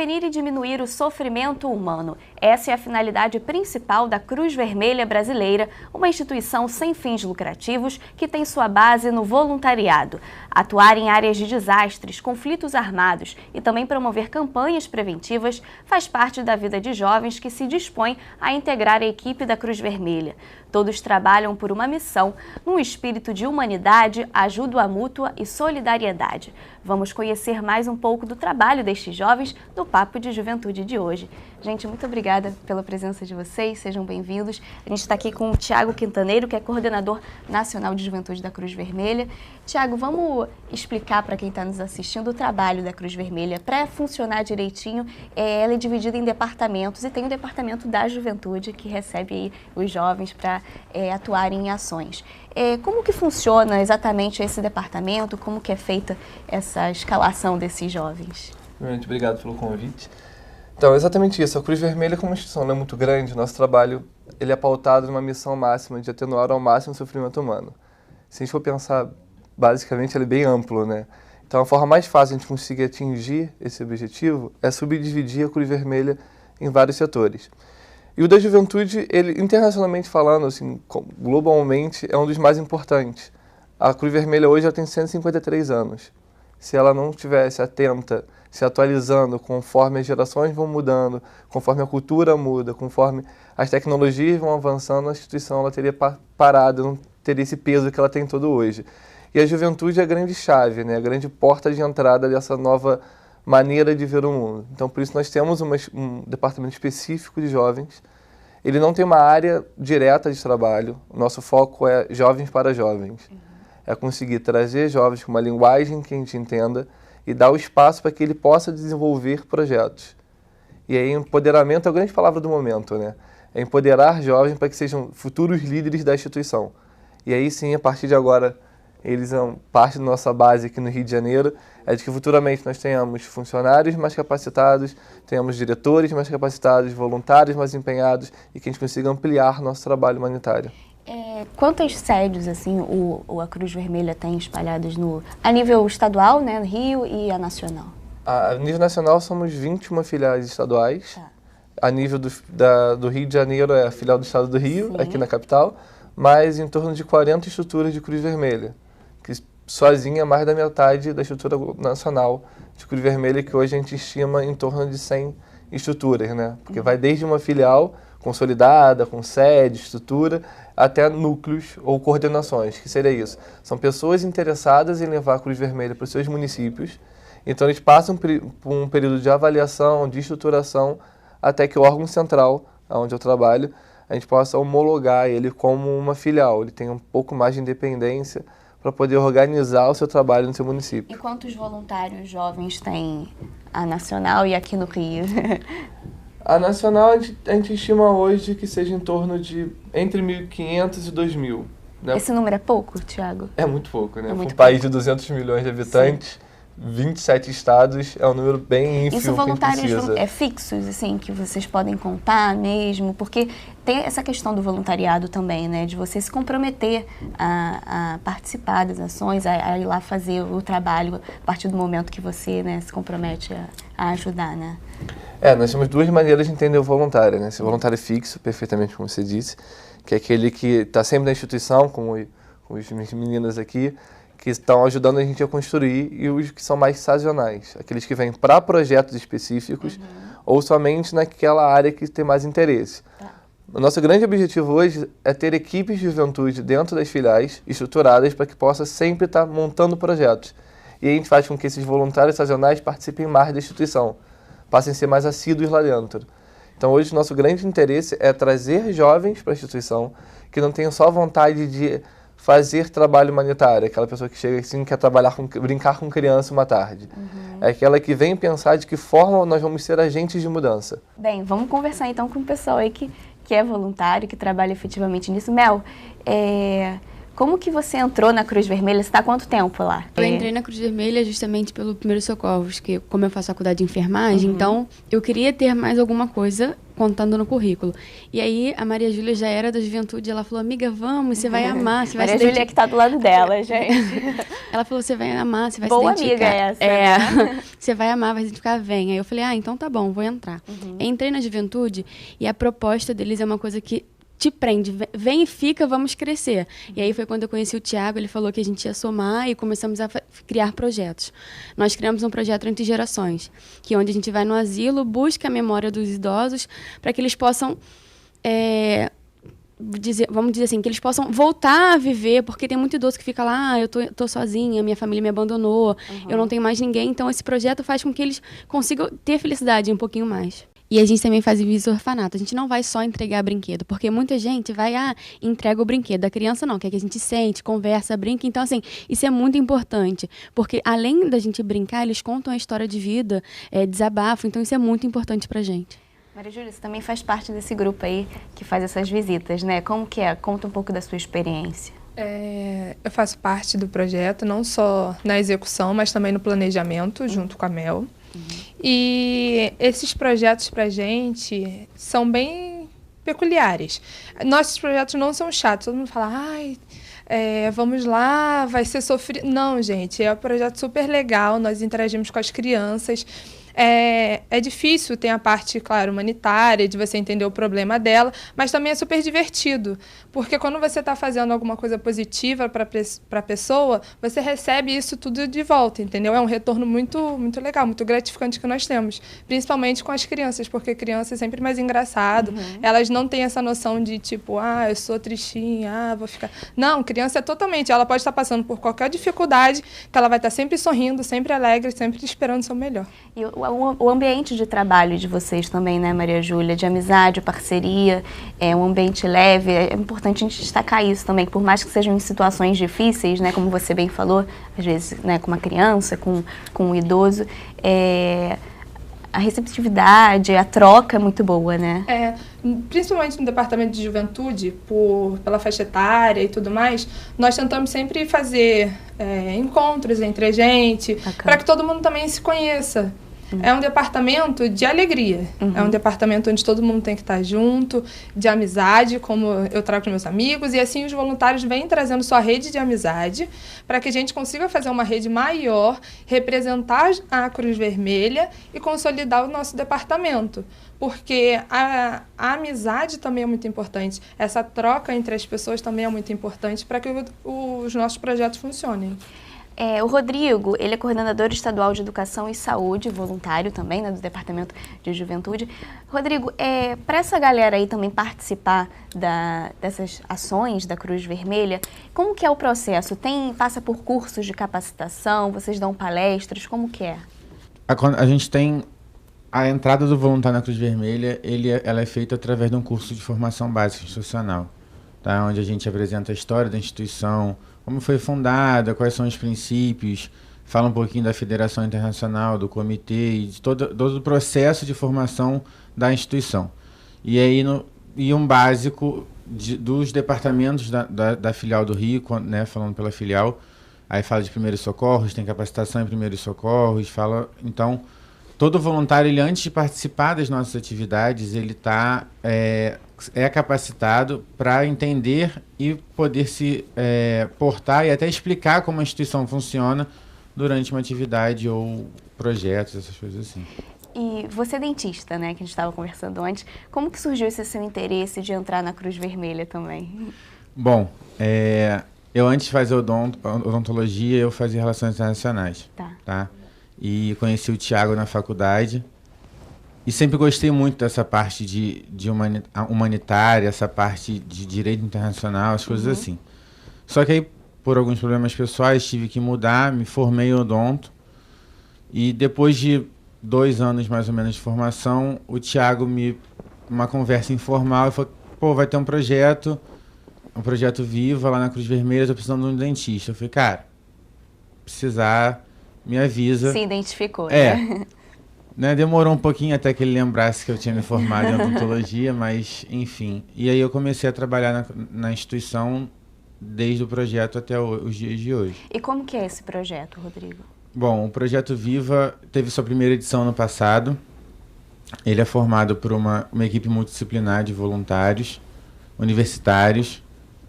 prevenir e diminuir o sofrimento humano. Essa é a finalidade principal da Cruz Vermelha Brasileira, uma instituição sem fins lucrativos que tem sua base no voluntariado. Atuar em áreas de desastres, conflitos armados e também promover campanhas preventivas faz parte da vida de jovens que se dispõem a integrar a equipe da Cruz Vermelha. Todos trabalham por uma missão, num espírito de humanidade, ajuda mútua e solidariedade. Vamos conhecer mais um pouco do trabalho destes jovens no Papo de Juventude de hoje. Gente, muito obrigada pela presença de vocês, sejam bem-vindos. A gente está aqui com o Thiago Quintaneiro, que é coordenador nacional de Juventude da Cruz Vermelha. Thiago, vamos explicar para quem está nos assistindo o trabalho da Cruz Vermelha. Para funcionar direitinho, ela é dividida em departamentos e tem o departamento da Juventude, que recebe aí os jovens para atuarem em ações. Como que funciona exatamente esse departamento? Como que é feita essa escalação desses jovens? Muito obrigado pelo convite. Então, exatamente isso. A Cruz Vermelha, como instituição não é muito grande, nosso trabalho ele é pautado numa missão máxima de atenuar ao máximo o sofrimento humano. Se a gente for pensar, basicamente, ele é bem amplo, né? Então, a forma mais fácil de a gente conseguir atingir esse objetivo é subdividir a Cruz Vermelha em vários setores. E o da juventude, ele, internacionalmente falando, assim, globalmente, é um dos mais importantes. A Cruz Vermelha hoje já tem 153 anos. Se ela não estivesse atenta, se atualizando conforme as gerações vão mudando, conforme a cultura muda, conforme as tecnologias vão avançando, a instituição ela teria parado, não teria esse peso que ela tem todo hoje. E a juventude é a grande chave, né? A grande porta de entrada dessa nova maneira de ver o mundo. Então, por isso, nós temos um departamento específico de jovens. Ele não tem uma área direta de trabalho. O nosso foco é jovens para jovens. É conseguir trazer jovens com uma linguagem que a gente entenda e dar o espaço para que ele possa desenvolver projetos. E aí, empoderamento é a grande palavra do momento, né? É empoderar jovens para que sejam futuros líderes da instituição. E aí, sim, a partir de agora, eles são parte da nossa base aqui no Rio de Janeiro, é de que futuramente nós tenhamos funcionários mais capacitados, tenhamos diretores mais capacitados, voluntários mais empenhados e que a gente consiga ampliar nosso trabalho humanitário. Quantas sedes assim, a Cruz Vermelha tem espalhadas a nível estadual, né, no Rio, e a nacional? A nível nacional somos 21 filiais estaduais. Tá. A nível do Rio de Janeiro é a filial do estado do Rio, sim, aqui na capital, mas em torno de 40 estruturas de Cruz Vermelha, que sozinha é mais da metade da estrutura nacional de Cruz Vermelha, que hoje a gente estima em torno de 100 estruturas, né? Porque vai desde uma filial consolidada, com sede, estrutura, até núcleos ou coordenações, que seria isso. São pessoas interessadas em levar a Cruz Vermelha para os seus municípios, então eles passam por um período de avaliação, de estruturação, até que o órgão central, onde eu trabalho, a gente possa homologar ele como uma filial. Ele tem um pouco mais de independência para poder organizar o seu trabalho no seu município. E quantos voluntários jovens tem a nacional e aqui no Rio? A nacional a gente estima hoje que seja em torno de entre 1.500 e 2.000. Né? Esse número é pouco, Thiago? É muito pouco, né? É muito um país de 200 milhões de habitantes, sim, 27 estados, é um número bem ínfimo. Isso voluntários fixos, assim, que vocês podem contar mesmo? Porque tem essa questão do voluntariado também, né? De você se comprometer a participar das ações, a ir lá fazer o trabalho a partir do momento que você, né, se compromete a ajudar, né? Nós temos duas maneiras de entender o voluntário, né? Esse voluntário fixo, perfeitamente como você disse, que é aquele que está sempre na instituição, como as meninas aqui, que estão ajudando a gente a construir, e os que são mais sazonais, aqueles que vêm para projetos específicos, ou somente naquela área que tem mais interesse. O nosso grande objetivo hoje é ter equipes de juventude dentro das filiais, estruturadas, para que possa sempre estar montando projetos. E a gente faz com que esses voluntários sazonais participem mais da instituição, passem a ser mais assíduos lá dentro. Então hoje o nosso grande interesse é trazer jovens para a instituição, que não tenham só vontade de fazer trabalho humanitário, aquela pessoa que chega assim, quer brincar com criança uma tarde. É aquela que vem pensar de que forma nós vamos ser agentes de mudança. Bem, vamos conversar então com o pessoal aí que é voluntário, que trabalha efetivamente nisso. Mel, Como que você entrou na Cruz Vermelha? Você está há quanto tempo lá? Eu entrei na Cruz Vermelha justamente pelo Primeiros Socorros, que como eu faço faculdade de enfermagem, então eu queria ter mais alguma coisa contando no currículo. E aí a Maria Júlia já era da juventude, ela falou, amiga, vamos, você vai amar, você vai Maria se Júlia que está do lado dela, gente. Ela falou, você vai amar, você vai Boa se identificar. amiga essa. Né? Você vai amar, vai se identificar, vem. Aí eu falei, então tá bom, vou entrar. Entrei na juventude e a proposta deles é uma coisa que te prende, vem e fica, vamos crescer. E aí foi quando eu conheci o Thiago, ele falou que a gente ia somar e começamos a criar projetos. Nós criamos um projeto Entre Gerações, que é onde a gente vai no asilo, busca a memória dos idosos para que eles possam, vamos dizer assim, que eles possam voltar a viver, porque tem muito idoso que fica lá, eu tô sozinha, minha família me abandonou, eu não tenho mais ninguém, então esse projeto faz com que eles consigam ter felicidade um pouquinho mais. E a gente também faz visita ao orfanato. A gente não vai só entregar brinquedo, porque muita gente vai, entrega o brinquedo. A criança não, quer que a gente sente, conversa, brinca. Então, assim, isso é muito importante, porque além da gente brincar, eles contam a história de vida, desabafo. Então, isso é muito importante pra gente. Maria Júlia, você também faz parte desse grupo aí que faz essas visitas, né? Como que é? Conta um pouco da sua experiência. Eu faço parte do projeto, não só na execução, mas também no planejamento, junto com a Mel. E esses projetos pra gente são bem peculiares. Nossos projetos não são chatos, todo mundo fala, vamos lá, vai ser sofrido. Não, gente, é um projeto super legal, nós interagimos com as crianças. É difícil, tem a parte, claro, humanitária, de você entender o problema dela, mas também é super divertido, porque quando você está fazendo alguma coisa positiva para a pessoa, você recebe isso tudo de volta, entendeu? É um retorno muito, muito legal, muito gratificante que nós temos, principalmente com as crianças, porque criança é sempre mais engraçado, elas não têm essa noção de tipo, eu sou tristinha, vou ficar... Não, criança é totalmente, ela pode estar passando por qualquer dificuldade, que ela vai estar sempre sorrindo, sempre alegre, sempre esperando o seu melhor. E o ambiente de trabalho de vocês também, né, Maria Júlia? De amizade, parceria, um ambiente leve. É importante a gente destacar isso também, que por mais que sejam em situações difíceis, né, como você bem falou, às vezes, né, com uma criança, com um idoso, a receptividade, a troca é muito boa, né? Principalmente no departamento de juventude, pela faixa etária e tudo mais, nós tentamos sempre fazer encontros entre a gente, para que todo mundo também se conheça. É um departamento de alegria, é um departamento onde todo mundo tem que estar junto, de amizade, como eu trago com meus amigos, e assim os voluntários vêm trazendo sua rede de amizade, para que a gente consiga fazer uma rede maior, representar a Cruz Vermelha e consolidar o nosso departamento. Porque a amizade também é muito importante, essa troca entre as pessoas também é muito importante para que os nossos projetos funcionem. O Rodrigo, ele é coordenador estadual de Educação e Saúde, voluntário também, né, do Departamento de Juventude. Rodrigo, para essa galera aí também participar dessas ações da Cruz Vermelha, como que é o processo? Passa por cursos de capacitação, vocês dão palestras, como que é? A gente tem a entrada do voluntário na Cruz Vermelha, ela é feita através de um curso de formação básica institucional, tá? Onde a gente apresenta a história da instituição, como foi fundada, quais são os princípios, fala um pouquinho da Federação Internacional, do comitê e de todo o processo de formação da instituição. E aí um básico dos departamentos da filial do Rio, né, falando pela filial, aí fala de primeiros socorros, tem capacitação em primeiros socorros, então todo voluntário, ele, antes de participar das nossas atividades, ele é capacitado para entender e poder se portar e até explicar como a instituição funciona durante uma atividade ou projetos, essas coisas assim. E você é dentista, né, que a gente estava conversando antes, como que surgiu esse seu interesse de entrar na Cruz Vermelha também? Bom, eu antes de fazer odontologia, eu fazia relações internacionais. Tá? E conheci o Thiago na faculdade. E sempre gostei muito dessa parte de humanitária, essa parte de direito internacional, as coisas assim. Só que aí, por alguns problemas pessoais, tive que mudar, me formei em odonto. E depois de 2 anos, mais ou menos, de formação, o Thiago uma conversa informal, falou, vai ter um projeto Viva lá na Cruz Vermelha, estou precisando de um dentista. Eu falei, cara, precisar, me avisa. Se identificou, né? Né, demorou um pouquinho até que ele lembrasse que eu tinha me formado em odontologia, mas enfim. E aí eu comecei a trabalhar na instituição desde o projeto até os dias de hoje. E como que é esse projeto, Rodrigo? Bom, o Projeto Viva teve sua primeira edição no passado. Ele é formado por uma equipe multidisciplinar de voluntários universitários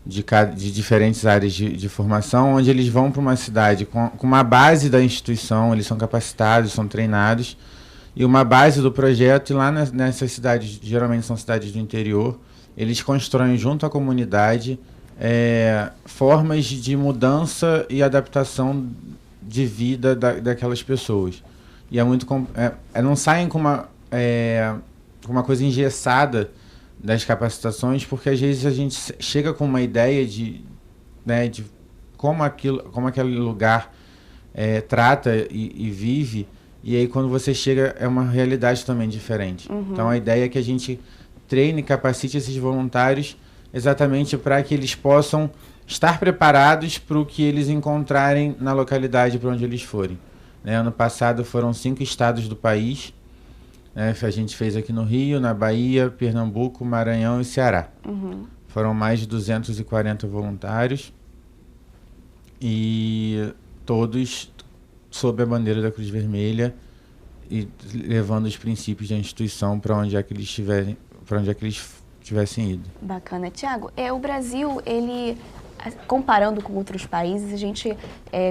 de diferentes áreas de formação, onde eles vão para uma cidade com uma base da instituição, eles são capacitados, são treinados, e uma base do projeto, e lá nessas cidades, geralmente são cidades do interior, eles constroem junto à comunidade formas de mudança e adaptação de vida daquelas pessoas. E não saem com uma coisa engessada das capacitações, porque às vezes a gente chega com uma ideia de como aquele lugar trata e vive, e aí quando você chega é uma realidade também diferente. Então a ideia é que a gente treine e capacite esses voluntários exatamente para que eles possam estar preparados para o que eles encontrarem na localidade para onde eles forem. Ano passado foram 5 estados do país. A gente fez aqui no Rio, na Bahia, Pernambuco, Maranhão e Ceará. Foram mais de 240 voluntários e todos sob a bandeira da Cruz Vermelha e levando os princípios da instituição para onde é que eles tivessem ido. Bacana. Tiago, o Brasil, ele, comparando com outros países, a gente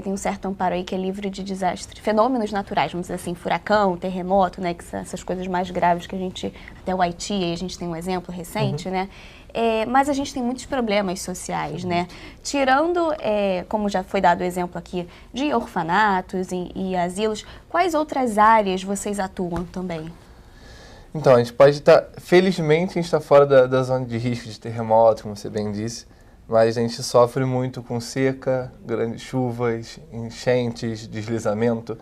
tem um certo amparo aí que é livre de desastres, fenômenos naturais, vamos dizer assim, furacão, terremoto, né, que são essas coisas mais graves que a gente, até o Haiti, aí a gente tem um exemplo recente, né, mas a gente tem muitos problemas sociais, né, tirando, como já foi dado o exemplo aqui, de orfanatos e asilos, quais outras áreas vocês atuam também? Então, a gente pode estar, felizmente, a gente está fora da zona de risco de terremoto, como você bem disse, mas a gente sofre muito com seca, grandes chuvas, enchentes, deslizamento.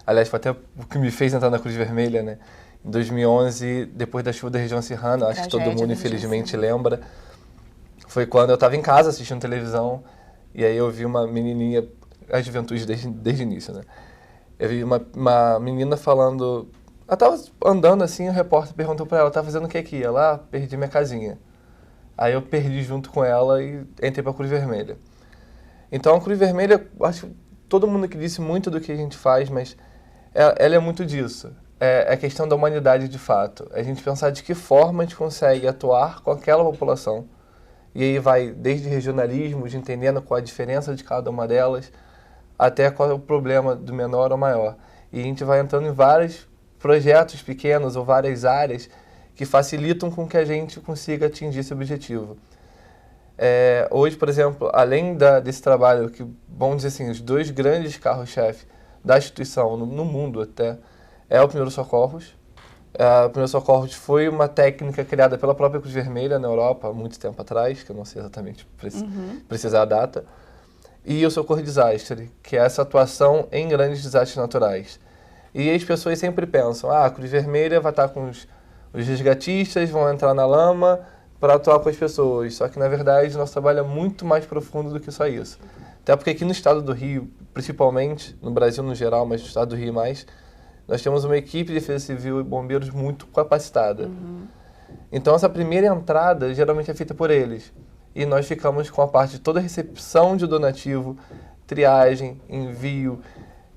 Aliás, foi até o que me fez entrar na Cruz Vermelha, né? Em 2011, depois da chuva da região serrana, acho que todo mundo, infelizmente, lembra, foi quando eu estava em casa assistindo televisão, e aí eu vi uma menininha, a juventude desde o início, né? Eu vi uma menina falando... Ela estava andando assim, o repórter perguntou para ela, tá fazendo o que aqui? Ela, perdi minha casinha. Aí eu perdi junto com ela e entrei para a Cruz Vermelha. Então a Cruz Vermelha, acho que todo mundo que disse muito do que a gente faz, mas ela é muito disso. É a questão da humanidade de fato. A gente pensar de que forma a gente consegue atuar com aquela população. E aí vai desde regionalismo, de entendendo qual a diferença de cada uma delas, até qual é o problema do menor ou maior. E a gente vai entrando em vários projetos pequenos ou várias áreas que facilitam com que a gente consiga atingir esse objetivo. Hoje, por exemplo, além desse trabalho, que, vamos dizer assim, os 2 grandes carros-chefe da instituição, no mundo até, é o Primeiros Socorros. O Primeiros Socorros foi uma técnica criada pela própria Cruz Vermelha na Europa, há muito tempo atrás, que eu não sei exatamente precisar a data, e o Socorro Desastre, que é essa atuação em grandes desastres naturais. E as pessoas sempre pensam, a Cruz Vermelha vai estar com os resgatistas, vão entrar na lama para atuar com as pessoas. Só que, na verdade, nosso trabalho é muito mais profundo do que só isso. Até porque aqui no estado do Rio, principalmente, no Brasil no geral, mas no estado do Rio mais, nós temos uma equipe de defesa civil e bombeiros muito capacitada. Então, essa primeira entrada geralmente é feita por eles. E nós ficamos com a parte de toda a recepção de donativo, triagem, envio,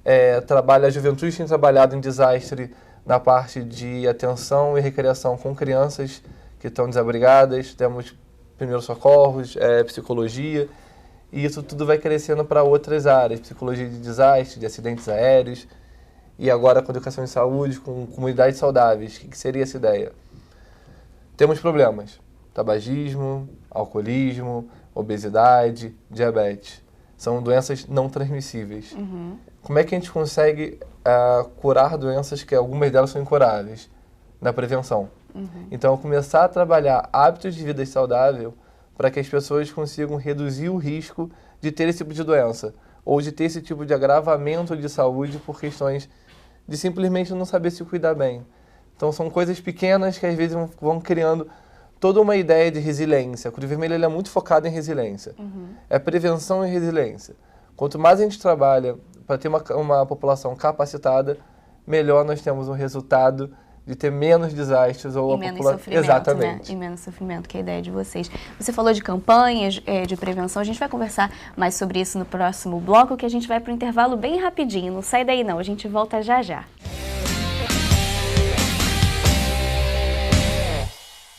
a juventude tem trabalhado em desastre na parte de atenção e recreação com crianças que estão desabrigadas, temos primeiros socorros, psicologia, e isso tudo vai crescendo para outras áreas, psicologia de desastre, de acidentes aéreos, e agora com educação em saúde, com comunidades saudáveis. O que seria essa ideia? Temos problemas, tabagismo, alcoolismo, obesidade, diabetes. São doenças não transmissíveis. Como é que a gente consegue curar doenças que algumas delas são incuráveis? Na prevenção. Então, começar a trabalhar hábitos de vida saudável para que as pessoas consigam reduzir o risco de ter esse tipo de doença ou de ter esse tipo de agravamento de saúde por questões de simplesmente não saber se cuidar bem. Então, são coisas pequenas que às vezes vão criando toda uma ideia de resiliência. A Cruz Vermelha é muito focada em resiliência. É prevenção e resiliência. Quanto mais a gente trabalha para ter uma população capacitada, melhor nós temos um resultado de ter menos desastres ou e menos população. sofrimento, Exatamente. né? E menos sofrimento, que é a ideia de vocês. Você falou de campanhas de prevenção, a gente vai conversar mais sobre isso no próximo bloco, que a gente vai para o intervalo bem rapidinho. Não sai daí não, a gente volta já já.